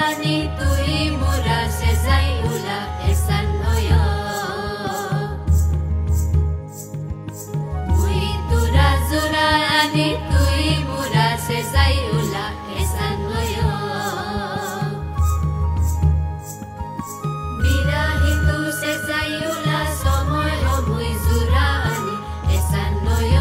রাজরানী তুই মোরা সেজাইউলা এসান নয় মুই তু রাজরানী তুই মোরা সেজাইউলা এসান নয় বিরাহি তু সেজাইউলা সময় মুই জুরানি এসান নয়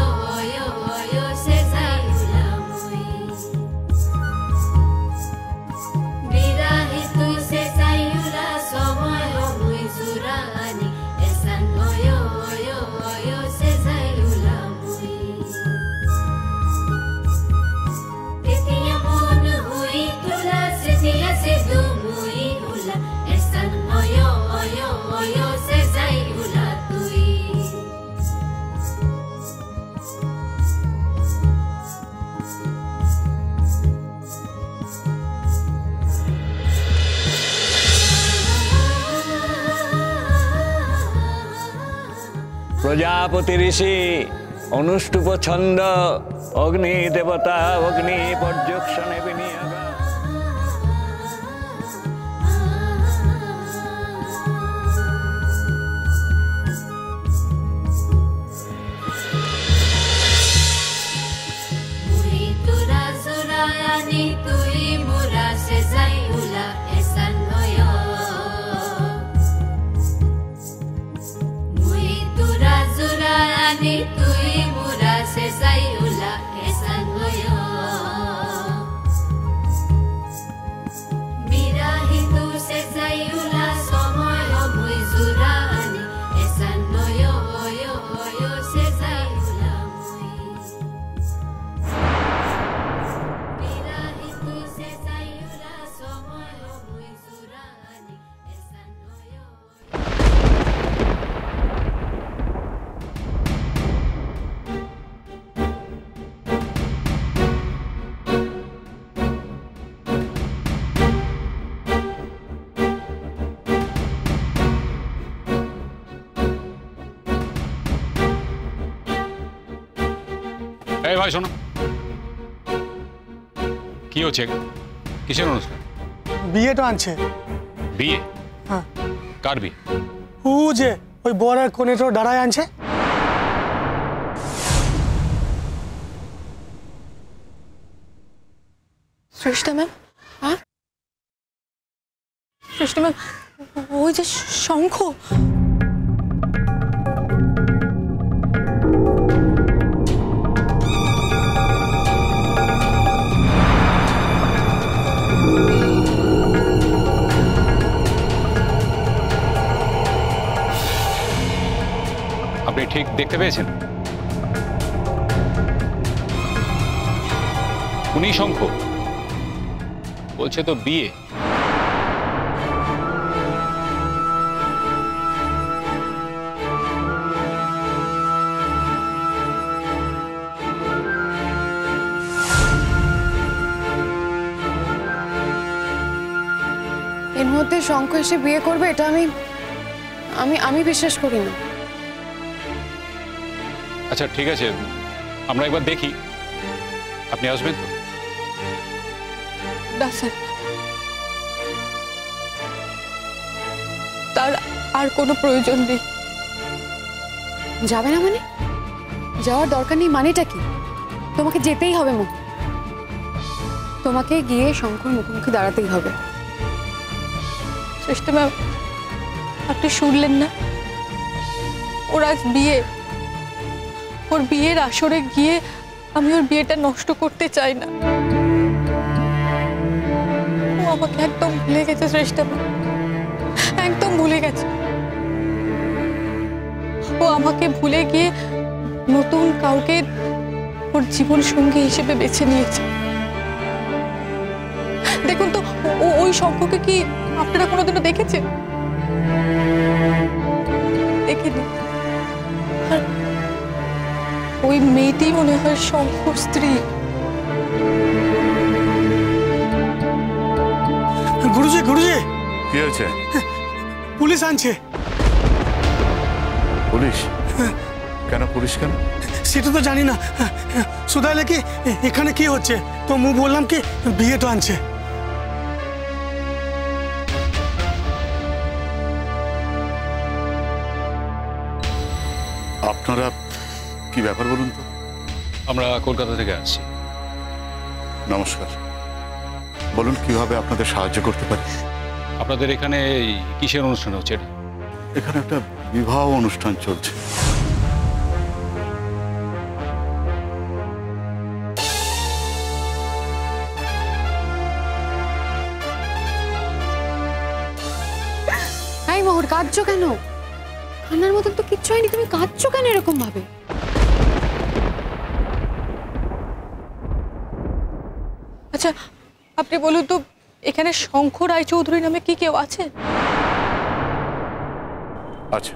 প্রজাপতি ঋষি অনুষ্টুপ ছন্দ অগ্নি দেবতা অগ্নি পর্যক্ষণে বিনিয়োগ মুই তু রাজরানী তুই মোরা সেজাইউলা এসান নয় মুই তু রাজরানী তুই মোরা সেজাইউলা এসান নয় বিরাহি তু সেজাইউলা সময় মুই জুরানি এসান নয় সেজাইউলা মুই বিরাহি তু সেজাইউলা সময় মুই জুরানি এসান নয় এই ভাই শোনো, কি হচ্ছে? কিসের অনুষ্ঠান? বিয়েটা আনছে। বিয়ে? হ্যাঁ। কার বিয়ে? ও যে ওই বর আর কনেটো দাঁড়ায় আনছে। সৃষ্টা ম্যাম, হ্যাঁ সৃষ্টা ম্যাম, ওই যে শঙ্খ। আপনি ঠিক দেখতে পেয়েছেন? উনি শঙ্খ বলছে তো বিয়ে। এর মধ্যে শঙ্খ এসে বিয়ে করবে এটা আমি বিশ্বাস করি না। আচ্ছা ঠিক আছে, আমরা একবার দেখি। আপনি আসবেন তো? না স্যার, তার আর কোনো প্রয়োজন নেই। যাবে না মানে? যাওয়ার দরকার নেই মানেটা কি? তোমাকে যেতেই হবে মুখ, তোমাকে গিয়ে শঙ্কর মুখোমুখি দাঁড়াতেই হবে। সৃষ্টি ম্যাম, আপনি শুনলেন না? ওর আজ বিয়ে, ওর বিয়ের আসরে গিয়ে আমি ওর বিয়েটা নষ্ট করতে চাই না। ও আমাকে একদম ভুলে গেছে সৃষ্টি ম্যাম, একদম ভুলে গেছে। ও আমাকে ভুলে গিয়ে নতুন কাউকে ওর জীবন সঙ্গী হিসেবে বেছে নিয়েছে। দেখুন তো, ওই শঙ্খকে কি আপনারা কোনোদিনও দেখেছেন? দেখিনি। আর ওই মেয়েটি মনে হয় শঙ্কর স্ত্রী। গুরুজি, গুরুজি, কি হয়েছে? পুলিশ আনছে। পুলিশ? কেন পুলিশ কেন? সেটা তো জানি না, শুধু এলে কি এখানে কি হচ্ছে, তো মু বললাম কি বিয়েটা আনছে। কি ব্যাপার বলুন তো? আমরা কলকাতা থেকে আসছি। নমস্কার, বলুন কিভাবে আপনাদের সাহায্য করতে পারি? আপনাদের এখানে এই কিসের অনুষ্ঠান হচ্ছে এটা? এখানে একটা বিবাহ অনুষ্ঠান চলছে। এই মোহর, কাঁদছো কেন? কান্নার মতন তো কিচ্ছু হয়নি, তুমি কাঁদছো কেন এরকম ভাবে? আচ্ছা আপনি বলুন তো, এখানে শঙ্খ রায়চৌধুরী নামে কি কেউ আছে? আচ্ছা,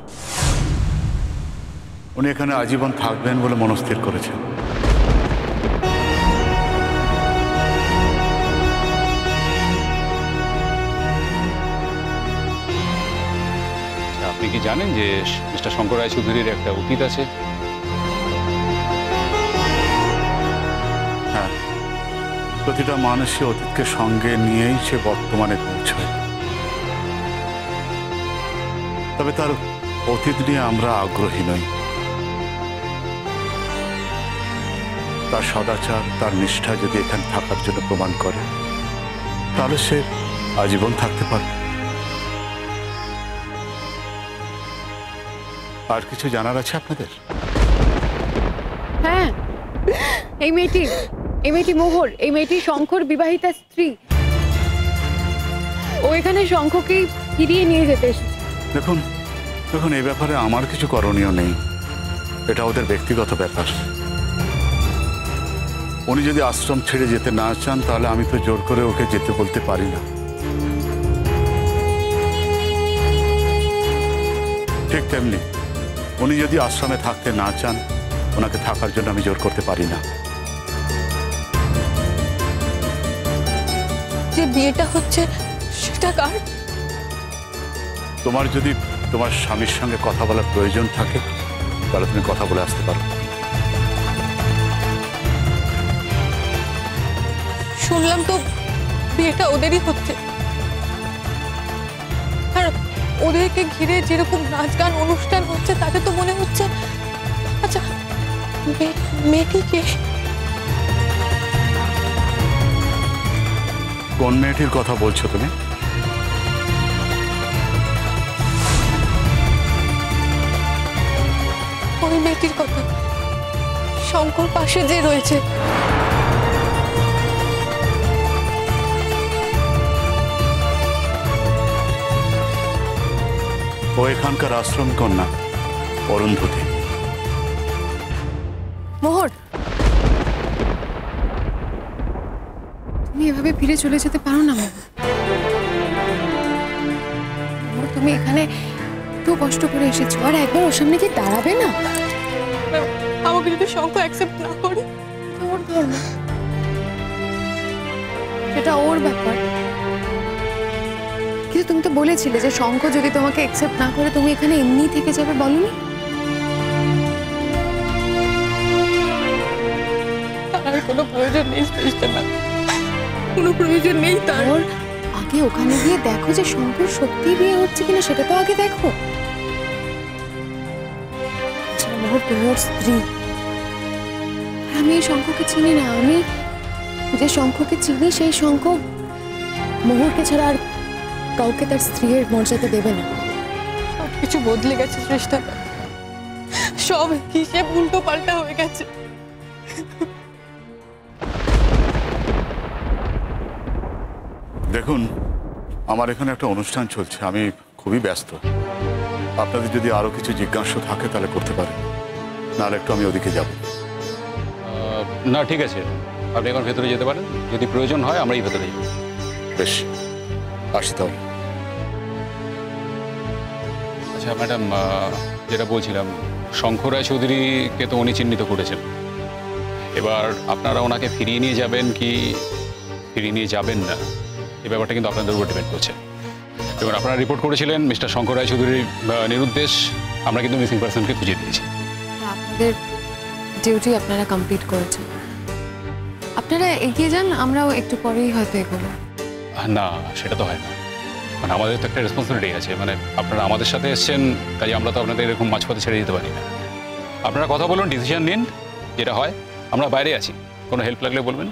উনি এখানে আজীবন থাকবেন বলে মনস্থির করেছেন। আপনি কি জানেন যে মিস্টার শঙ্কর রায়চৌধুরীর একটা অতীত আছে? হ্যাঁ, প্রতিটা মানুষই অতীতকে সঙ্গে নিয়েই সে বর্তমানে পৌঁছায়। তবে তার অতীত নিয়ে আমরা আগ্রহী নই। তার সদাচার, তার নিষ্ঠা যদি এখানে থাকার জন্য প্রমাণ করে, তাহলে সে আজীবন থাকতে পারে। আর কিছু জানার আছে আপনাদের? হ্যাঁ, এই মেয়েটি মোহর, এই মেয়েটি শঙ্কর বিবাহিতা স্ত্রী। ও এখানে শঙ্খকে ফিরিয়ে নিয়ে যেতে এসেছে। দেখুন এই ব্যাপারে আমার কিছু করণীয় নেই, এটা ওদের ব্যক্তিগত ব্যাপার। উনি যদি আশ্রম ছেড়ে যেতে না চান, তাহলে আমি তো জোর করে ওকে যেতে বলতে পারি না। ঠিক তেমনি উনি যদি আশ্রমে থাকতে না চান, ওনাকে থাকার জন্য আমি জোর করতে পারি না। যে বিয়েটা হচ্ছে সেটা কার? তোমার যদি তোমার স্বামীর সঙ্গে কথা বলার প্রয়োজন থাকে, তাহলে তুমি কথা বলে আসতে পারো। শুনলাম তো বিয়েটা ওদেরই হচ্ছে, আর ওদেরকে ঘিরে যেরকম নাচ গান অনুষ্ঠান হচ্ছে তাতে তো মনে হচ্ছে। আচ্ছা মেয়েটি কে? কোন মেয়েটির কথা বলছো তুমি? ওই মেয়েটির কথা, শঙ্কর পাশে যে রয়েছে। ও এখানকার আশ্রম কন্যা অরুন্ধতী। মোহর, তুমি এভাবে ফিরে চলে যেতে পারো না। মোহর, তুমি এখানে এত কষ্ট করে এসেছো, আর একবার ওর সামনে কি দাঁড়াবে না? আমাকে যদি শঙ্খ অ্যাকসেপ্ট না করে? ওর ধর্ম, সেটা ওর ব্যাপার। কিন্তু তুমি তো বলেছিলে যে শঙ্খ যদি তোমাকে অ্যাকসেপ্ট না করে তুমি এখানে এমনি থেকে যাবে, বলনি? তার কোনো প্রয়োজন নেই, কোনো প্রয়োজন নেই তার। ওর আগে ওখানে গিয়ে দেখো যে শঙ্কর সত্যি বিয়ে হচ্ছে কিনা, সেটা তো আগে দেখো। মোহর, তুমি ওর স্ত্রী। আমি এই শঙ্খকে চিনি না। আমি যে শঙ্খকে চিনি, সেই শঙ্খ মোহরকে ছাড়া আর কাউকে তার স্ত্রীর মর্যাদা দেবে না। সবকিছু বদলে গেছে শ্রেষ্ঠা, সব হিসেব উল্টো পাল্টা হয়ে গেছে। দেখুন, আমার এখানে একটা অনুষ্ঠান চলছে, আমি খুবই ব্যস্ত। আপনাদের যদি আরো কিছু জিজ্ঞাসা থাকে তাহলে করতে পারেন, নাহলে একটু আমি ওদিকে যাব। না ঠিক আছে, আপনি এখন ভেতরে যেতে পারেন। যদি প্রয়োজন হয় আমরাই ভেতরে যাব। বেশ, আসি তাহলে। আচ্ছা ম্যাডাম, যেটা বলছিলাম, শঙ্কর রায়চৌধুরীকে তো উনি চিহ্নিত করেছেন। এবার আপনারা ওনাকে ফিরিয়ে নিয়ে যাবেন কি ফিরিয়ে নিয়ে যাবেন না, এই ব্যাপারটা কিন্তু আপনাদের উপর ডিপেন্ড করছে। এবং আপনারা রিপোর্ট করেছিলেন মিস্টার শঙ্কর রায়চৌধুরীর নিরুদ্দেশ। আমরা কিন্তু মিসিং পার্সনকে খুঁজে দিয়েছি। আপনাদের ডিউটি আপনারা কমপ্লিট করেছেন। আপনারা এগিয়ে যান, আমরাও একটু পরেই হয়তো এগোবো। না, সেটা তো হয় না। মানে আমাদের তো একটা রেসপন্সিবিলিটি আছে। মানে আপনারা আমাদের সাথে এসছেন, কাজে আমরা তো আপনাদের এরকম মাঝপথে ছেড়ে দিতে পারি না। আপনারা কথা বলুন, ডিসিশন নিন, যেটা হয়। আমরা বাইরে আছি, কোনো হেল্প লাগলে বলবেন।